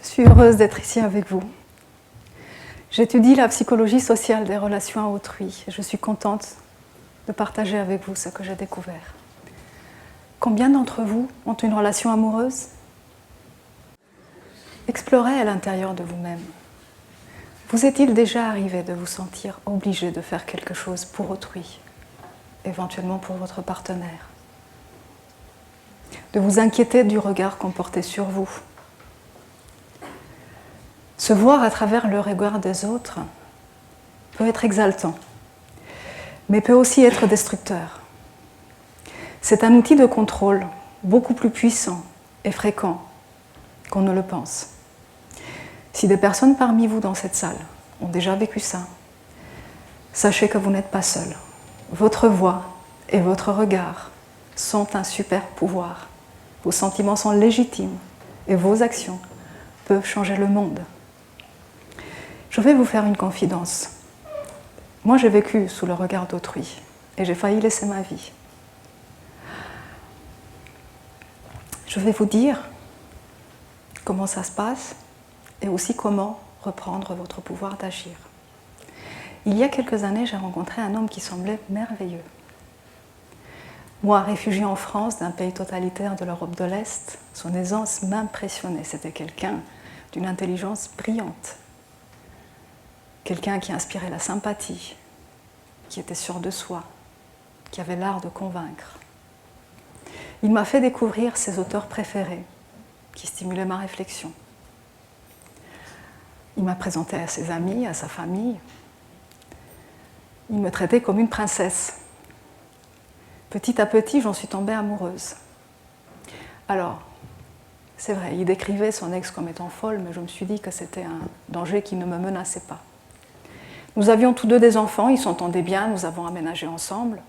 Je suis heureuse d'être ici avec vous. J'étudie la psychologie sociale des relations à autrui et je suis contente de partager avec vous ce que j'ai découvert. Combien d'entre vous ont une relation amoureuse ? Explorez à l'intérieur de vous-même. Vous est-il déjà arrivé de vous sentir obligé de faire quelque chose pour autrui, éventuellement pour votre partenaire ? De vous inquiéter du regard qu'on portait sur vous ? Se voir à travers le regard des autres peut être exaltant, mais peut aussi être destructeur. C'est un outil de contrôle beaucoup plus puissant et fréquent qu'on ne le pense. Si des personnes parmi vous dans cette salle ont déjà vécu ça, sachez que vous n'êtes pas seul. Votre voix et votre regard sont un super pouvoir. Vos sentiments sont légitimes et vos actions peuvent changer le monde. Je vais vous faire une confidence. Moi, j'ai vécu sous le regard d'autrui et j'ai failli laisser ma vie. Je vais vous dire comment ça se passe et aussi comment reprendre votre pouvoir d'agir. Il y a quelques années, j'ai rencontré un homme qui semblait merveilleux. Moi, réfugiée en France, d'un pays totalitaire de l'Europe de l'Est, son aisance m'impressionnait. C'était quelqu'un d'une intelligence brillante. Quelqu'un qui inspirait la sympathie, qui était sûr de soi, qui avait l'art de convaincre. Il m'a fait découvrir ses auteurs préférés, qui stimulaient ma réflexion. Il m'a présenté à ses amis, à sa famille. Il me traitait comme une princesse. Petit à petit, j'en suis tombée amoureuse. Alors, c'est vrai, il décrivait son ex comme étant folle, mais je me suis dit que c'était un danger qui ne me menaçait pas. Nous avions tous deux des enfants, ils s'entendaient bien, nous avons aménagé ensemble.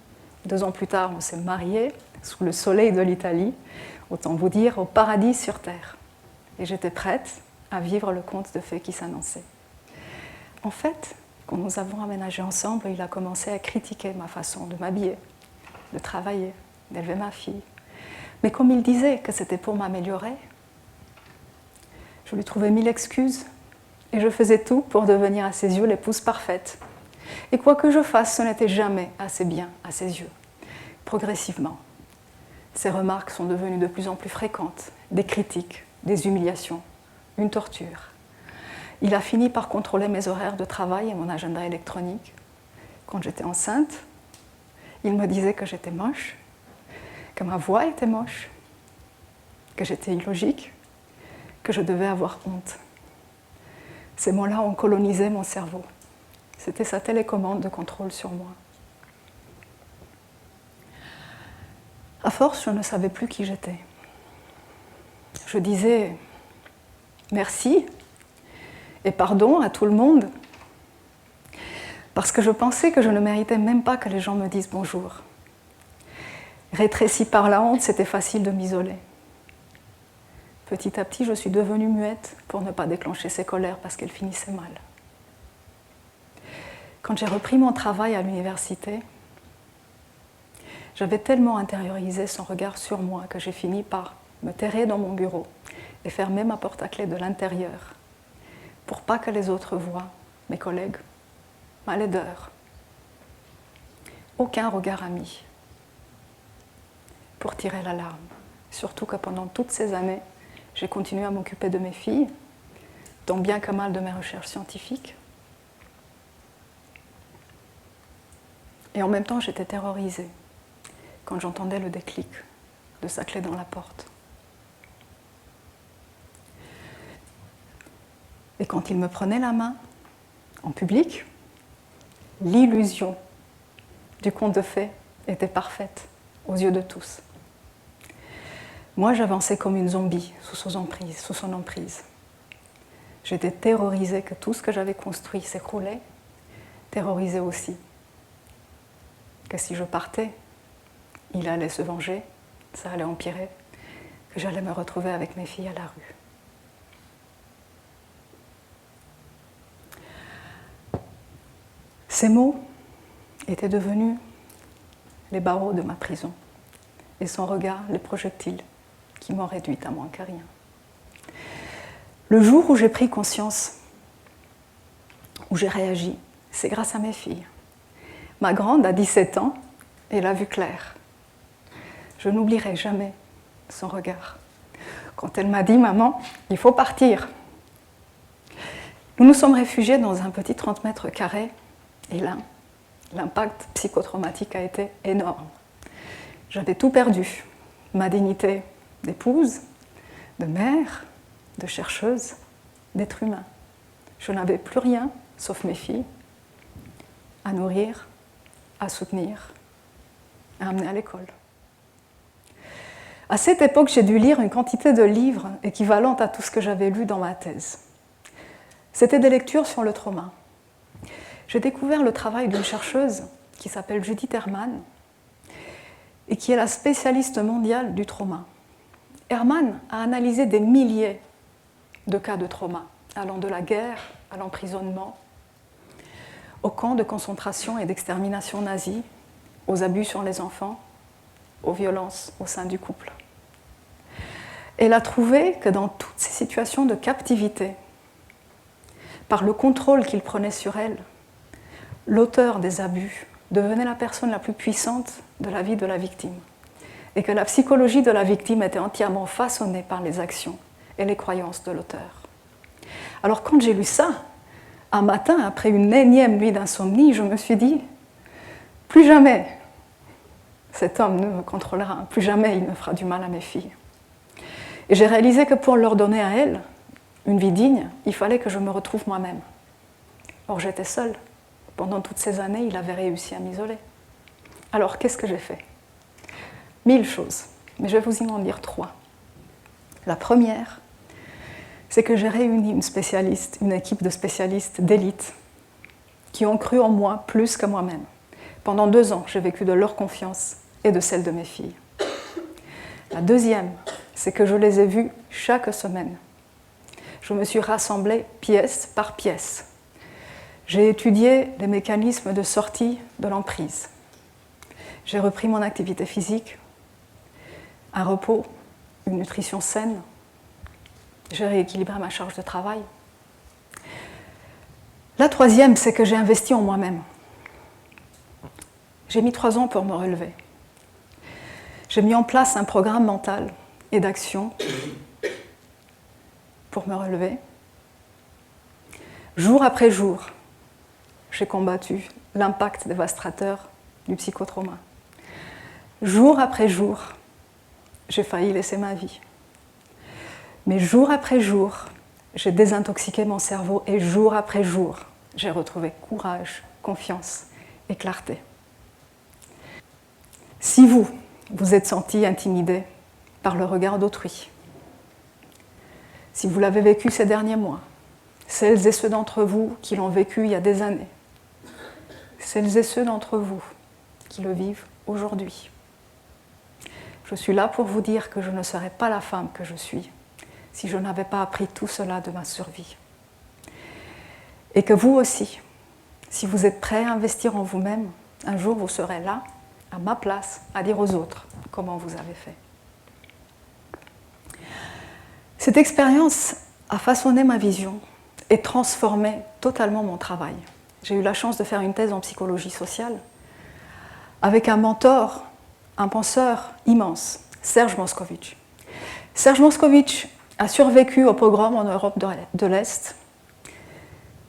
2 ans plus tard, on s'est mariés sous le soleil de l'Italie, autant vous dire au paradis sur terre. Et j'étais prête à vivre le conte de fées qui s'annonçait. En fait, quand nous avons aménagé ensemble, il a commencé à critiquer ma façon de m'habiller, de travailler, d'élever ma fille. Mais comme il disait que c'était pour m'améliorer, je lui trouvais 1000 excuses et je faisais tout pour devenir à ses yeux l'épouse parfaite. Et quoi que je fasse, ce n'était jamais assez bien à ses yeux. Progressivement, ces remarques sont devenues de plus en plus fréquentes, des critiques, des humiliations, une torture. Il a fini par contrôler mes horaires de travail et mon agenda électronique. Quand j'étais enceinte, il me disait que j'étais moche, que ma voix était moche, que j'étais illogique, que je devais avoir honte. Ces mots-là ont colonisé mon cerveau. C'était sa télécommande de contrôle sur moi. À force, je ne savais plus qui j'étais. Je disais merci et pardon à tout le monde parce que je pensais que je ne méritais même pas que les gens me disent bonjour. Rétrécie par la honte, c'était facile de m'isoler. Petit à petit, je suis devenue muette pour ne pas déclencher ces colères parce qu'elles finissaient mal. Quand j'ai repris mon travail à l'université, j'avais tellement intériorisé son regard sur moi que j'ai fini par me terrer dans mon bureau et fermer ma porte à clé de l'intérieur pour pas que les autres voient, mes collègues, ma laideur. Aucun regard ami pour tirer l'alarme. Surtout que pendant toutes ces années, j'ai continué à m'occuper de mes filles, tant bien que mal de mes recherches scientifiques. Et en même temps, j'étais terrorisée quand j'entendais le déclic de sa clé dans la porte. Et quand il me prenait la main, en public, l'illusion du conte de fées était parfaite aux yeux de tous. Moi, j'avançais comme une zombie sous son emprise. J'étais terrorisée que tout ce que j'avais construit s'écroulait, terrorisée aussi que si je partais, il allait se venger, ça allait empirer, que j'allais me retrouver avec mes filles à la rue. Ces mots étaient devenus les barreaux de ma prison. et son regard les projectiles qui m'ont réduite à moins que rien. Le jour où j'ai pris conscience, où j'ai réagi, c'est grâce à mes filles. Ma grande a 17 ans et elle a vu clair. Je n'oublierai jamais son regard. Quand elle m'a dit « Maman, il faut partir ». Nous nous sommes réfugiés dans un petit 30 mètres carrés et là, l'impact psychotraumatique a été énorme. J'avais tout perdu, ma dignité d'épouse, de mère, de chercheuse, d'être humain. Je n'avais plus rien, sauf mes filles, à nourrir, à soutenir, à amener à l'école. À cette époque, j'ai dû lire une quantité de livres équivalente à tout ce que j'avais lu dans ma thèse. C'était des lectures sur le trauma. J'ai découvert le travail d'une chercheuse qui s'appelle Judith Herman et qui est la spécialiste mondiale du trauma. Herman a analysé des milliers de cas de trauma, allant de la guerre à l'emprisonnement, aux camps de concentration et d'extermination nazis, aux abus sur les enfants, aux violences au sein du couple. Elle a trouvé que dans toutes ces situations de captivité, par le contrôle qu'il prenait sur elle, l'auteur des abus devenait la personne la plus puissante de la vie de la victime et que la psychologie de la victime était entièrement façonnée par les actions et les croyances de l'auteur. Alors quand j'ai lu ça, un matin, après une énième nuit d'insomnie, je me suis dit « Plus jamais cet homme ne me contrôlera, plus jamais il ne fera du mal à mes filles. » Et j'ai réalisé que pour leur donner à elles une vie digne, il fallait que je me retrouve moi-même. Or j'étais seule. Pendant toutes ces années, il avait réussi à m'isoler. Alors qu'est-ce que j'ai fait ? 1000 choses, mais je vais vous y en dire 3. La première, c'est que j'ai réuni une équipe de spécialistes d'élite qui ont cru en moi plus que moi-même. Pendant 2 ans, j'ai vécu de leur confiance et de celle de mes filles. La deuxième, c'est que je les ai vus chaque semaine. Je me suis rassemblée pièce par pièce. J'ai étudié les mécanismes de sortie de l'emprise. J'ai repris mon activité physique, un repos, une nutrition saine. J'ai rééquilibré ma charge de travail. La troisième, c'est que j'ai investi en moi-même. J'ai mis 3 ans pour me relever. J'ai mis en place un programme mental et d'action pour me relever. Jour après jour, j'ai combattu l'impact dévastateur du psychotrauma. Jour après jour, j'ai failli laisser ma vie. Mais jour après jour, j'ai désintoxiqué mon cerveau et jour après jour, j'ai retrouvé courage, confiance et clarté. Si vous êtes senti intimidé par le regard d'autrui, si vous l'avez vécu ces derniers mois, celles et ceux d'entre vous qui l'ont vécu il y a des années, celles et ceux d'entre vous qui le vivent aujourd'hui, je suis là pour vous dire que je ne serais pas la femme que je suis si je n'avais pas appris tout cela de ma survie. Et que vous aussi, si vous êtes prêts à investir en vous-même, un jour vous serez là, à ma place, à dire aux autres comment vous avez fait. Cette expérience a façonné ma vision et transformé totalement mon travail. J'ai eu la chance de faire une thèse en psychologie sociale avec un mentor, un penseur immense, Serge Moscovitch. Serge Moscovitch a survécu au pogrom en Europe de l'Est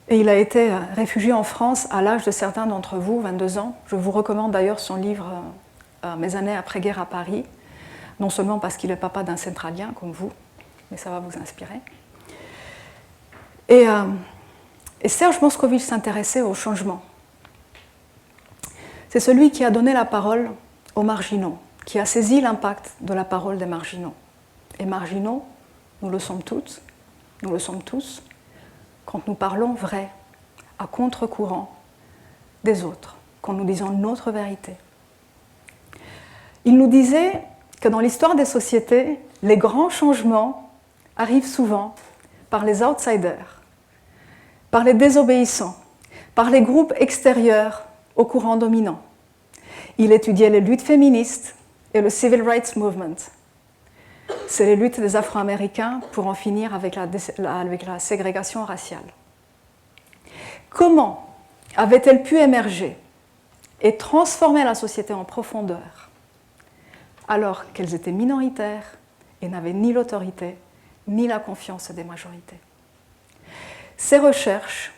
et il a été réfugié en France à l'âge de certains d'entre vous, 22 ans. Je vous recommande d'ailleurs son livre « Mes années après-guerre à Paris », non seulement parce qu'il est papa d'un centralien comme vous, mais ça va vous inspirer. Et Serge Moscovitch s'intéressait au changement. C'est celui qui a donné la parole aux marginaux, qui a saisi l'impact de la parole des marginaux. Et marginaux, nous le sommes toutes, nous le sommes tous, quand nous parlons vrai, à contre-courant des autres, quand nous disons notre vérité. Il nous disait que dans l'histoire des sociétés, les grands changements arrivent souvent par les outsiders, par les désobéissants, par les groupes extérieurs au courant dominant. Il étudiait les luttes féministes, et le Civil Rights Movement. C'est les luttes des Afro-Américains pour en finir avec la ségrégation raciale. Comment avait-elle pu émerger et transformer la société en profondeur alors qu'elles étaient minoritaires et n'avaient ni l'autorité ni la confiance des majorités? Ces recherches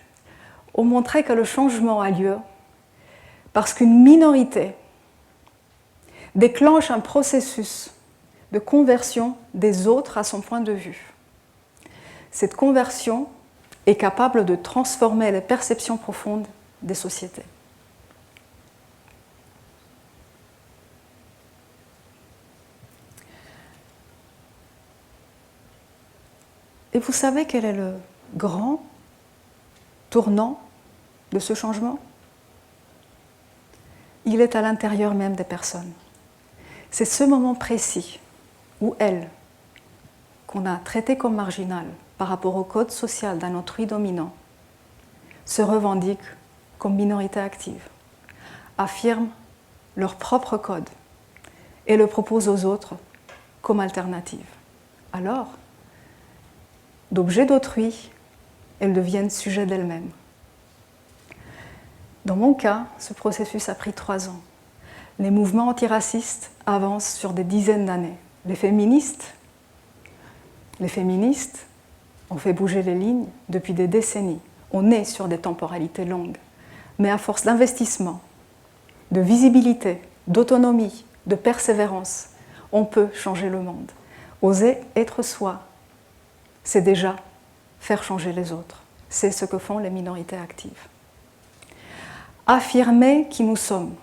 ont montré que le changement a lieu parce qu'une minorité déclenche un processus de conversion des autres à son point de vue. Cette conversion est capable de transformer les perceptions profondes des sociétés. Et vous savez quel est le grand tournant de ce changement? Il est à l'intérieur même des personnes. C'est ce moment précis où elles, qu'on a traitées comme marginales par rapport au code social d'un autrui dominant, se revendiquent comme minorité active, affirment leur propre code et le proposent aux autres comme alternative. Alors, d'objets d'autrui, elles deviennent sujets d'elles-mêmes. Dans mon cas, ce processus a pris 3 ans. Les mouvements antiracistes avancent sur des dizaines d'années. Les féministes ont fait bouger les lignes depuis des décennies. On est sur des temporalités longues. Mais à force d'investissement, de visibilité, d'autonomie, de persévérance, on peut changer le monde. Oser être soi, c'est déjà faire changer les autres. C'est ce que font les minorités actives. Affirmer qui nous sommes,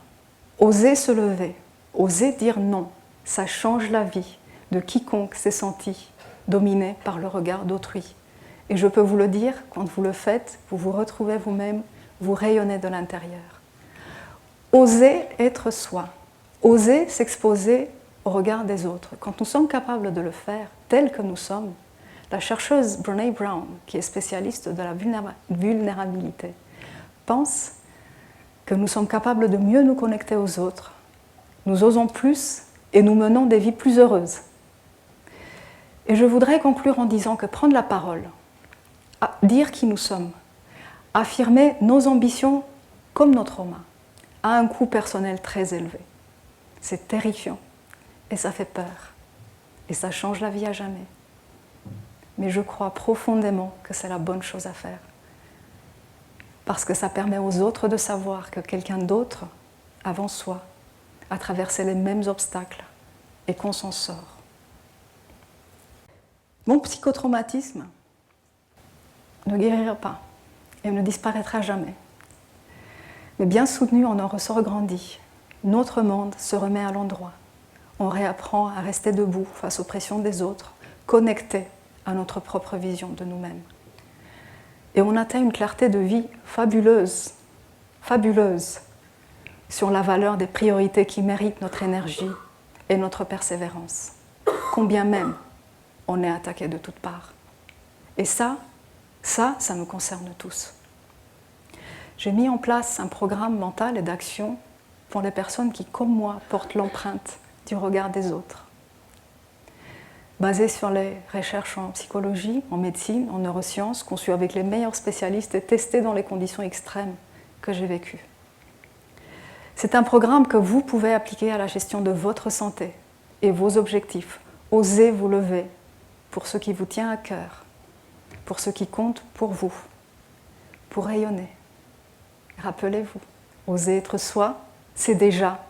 oser se lever, oser dire non, ça change la vie de quiconque s'est senti dominé par le regard d'autrui. Et je peux vous le dire, quand vous le faites, vous vous retrouvez vous-même, vous rayonnez de l'intérieur. Oser être soi, oser s'exposer au regard des autres. Quand nous sommes capables de le faire tel que nous sommes, la chercheuse Brené Brown, qui est spécialiste de la vulnérabilité, pense que nous sommes capables de mieux nous connecter aux autres. Nous osons plus et nous menons des vies plus heureuses. Et je voudrais conclure en disant que prendre la parole, dire qui nous sommes, affirmer nos ambitions comme nos traumas, a un coût personnel très élevé. C'est terrifiant et ça fait peur et ça change la vie à jamais. Mais je crois profondément que c'est la bonne chose à faire. Parce que ça permet aux autres de savoir que quelqu'un d'autre, avant soi, a traversé les mêmes obstacles et qu'on s'en sort. Mon psychotraumatisme ne guérira pas et ne disparaîtra jamais. Mais bien soutenu, on en ressort grandi. Notre monde se remet à l'endroit. On réapprend à rester debout face aux pressions des autres, connecté à notre propre vision de nous-mêmes. Et on atteint une clarté de vie fabuleuse, fabuleuse, sur la valeur des priorités qui méritent notre énergie et notre persévérance, combien même on est attaqué de toutes parts. Et ça nous concerne tous. J'ai mis en place un programme mental et d'action pour les personnes qui, comme moi, portent l'empreinte du regard des autres. Basé sur les recherches en psychologie, en médecine, en neurosciences, conçu avec les meilleurs spécialistes et testé dans les conditions extrêmes que j'ai vécues. C'est un programme que vous pouvez appliquer à la gestion de votre santé et vos objectifs. Osez vous lever pour ce qui vous tient à cœur, pour ce qui compte pour vous, pour rayonner. Rappelez-vous, oser être soi, c'est déjà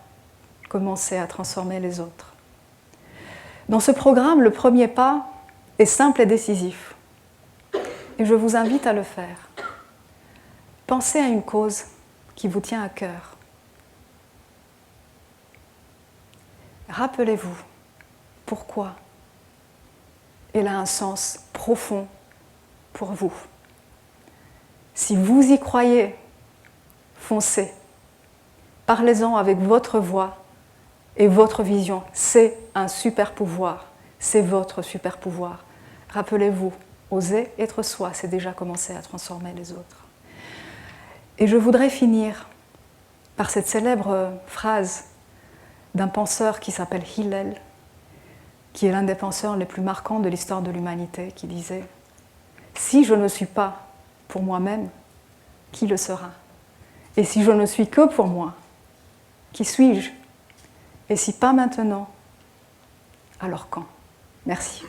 commencer à transformer les autres. Dans ce programme, le premier pas est simple et décisif. Et je vous invite à le faire. Pensez à une cause qui vous tient à cœur. Rappelez-vous pourquoi elle a un sens profond pour vous. Si vous y croyez, foncez. Parlez-en avec votre voix et votre vision. C'est un super pouvoir. C'est votre super pouvoir. Rappelez-vous, oser être soi, c'est déjà commencer à transformer les autres. Et je voudrais finir par cette célèbre phrase d'un penseur qui s'appelle Hillel, qui est l'un des penseurs les plus marquants de l'histoire de l'humanité, qui disait « Si je ne suis pas pour moi-même, qui le sera? Et si je ne suis que pour moi, qui suis-je? Et si pas maintenant, alors quand ?» Merci.